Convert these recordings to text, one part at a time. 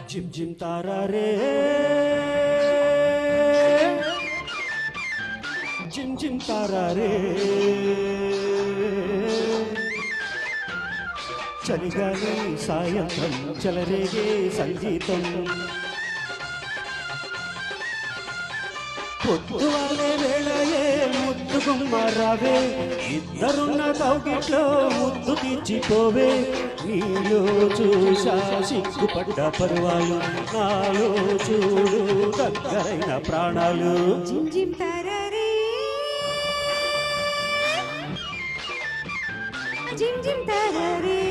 gym gym తారారే gym gym తారారే చలిగాలి సాయంత్రం చెలరేగే సంగీతం పొద్దువాలే వేళయే ముద్దు గుమ్మరావే ఇద్దరున్న కౌగిట్లో ముద్దు తీర్చిపోవే నీలో చూసా సిగ్గుపడ్డ పరువాలు నాలో చూడు దగ్గరైన ప్రాణాలు జిమ్ జిమ్ తారారే జిమ్ జిమ్ తారారే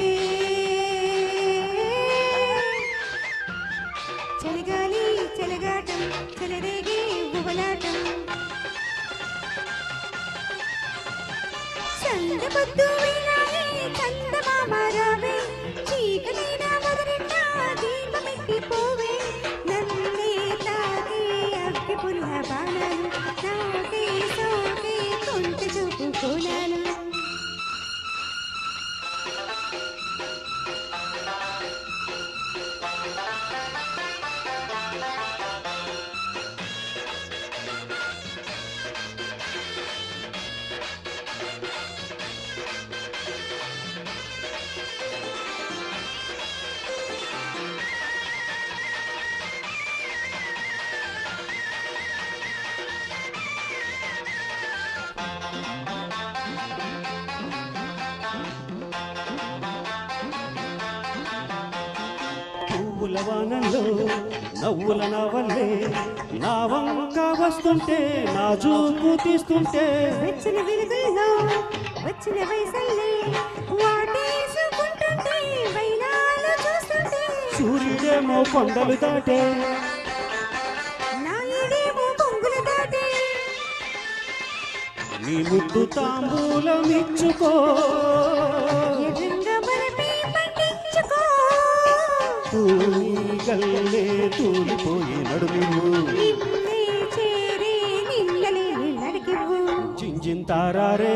చలిగాలి చెలగాటం చెలరేగే బుబలాటం చందపొద్దు వేళాయే చందమామ రావే చీకటైన మొదలెట్ట దీపమెక్కిపోవే నన్నే తాకే అగ్గి పుల్ల బాణాలు నాకే సోకే కొంత చూపు కోణాలు పువ్వుల వానల్లో నవ్వుల నవల్లే నా వంక వస్తుంటే నా చూపు తీస్తుంటే వచ్చిన వెలుగుల్లో వచ్చిన వయసల్లే వాటేసుకుంటుంటే వైనాలు చూస్తుంటే సూర్యుడేమో కొండలు దాటే నాయుడేమో పొంగులు దాటే నీ ముద్దు తాంబూలం ఇచ్చుకో ఎర్రంగా మరపి పండించుకో గల్లే తూలిపోయి నడుము నిన్నే చేరే నిన్నలే నడికివ్వు జింజిన్ తారారే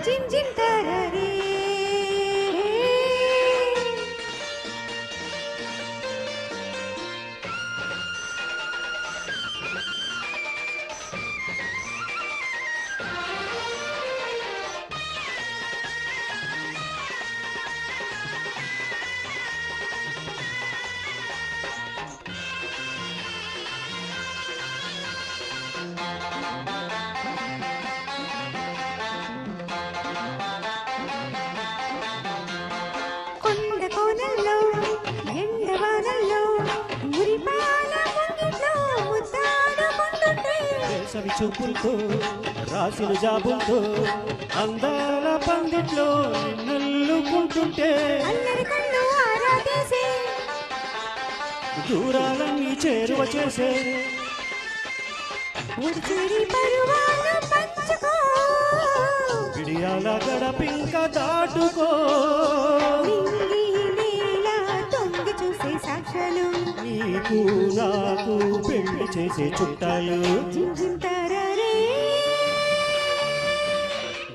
జిమ్ జిమ్ తారారే కొండ కోనల్లో ఎండవానల్లో మురిపాల ముంగిట్లో ముద్దాడుకుంటుంటే వేసవి చూపులతో రాసిన జాబులతో అందాల పందిట్లో నల్లుకుంటుంటే అల్లరి కళ్ళు ఆరాధేసే దూరాలన్నీ చేరువ చేసే ఉడిచేరి పరువాలు పంచుకో విడియాల గడపింక దాటుకో నింగి నేల తొంగి చూసే సాక్ష్యాలు నీకు నాకు పెళ్లి చేసే చుట్టాలు జిమ్ జిమ్ తారారే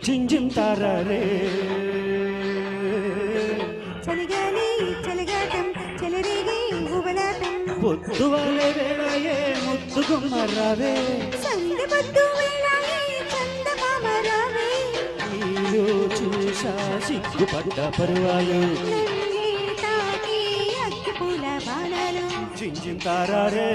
జింజిం తారారే చలిగాలి చెలగాటం చెలరేగే బుబలాటం పొద్దువాలే వేళయే ముద్దు గుమ్మరావే సందెపొద్దు వేళాయే చందమామ రావే నీలో చూసా సిగ్గుపడ్డ పరువాలు నన్నే తాకే అగ్గిపూల బాణాలు జింజిం తారారే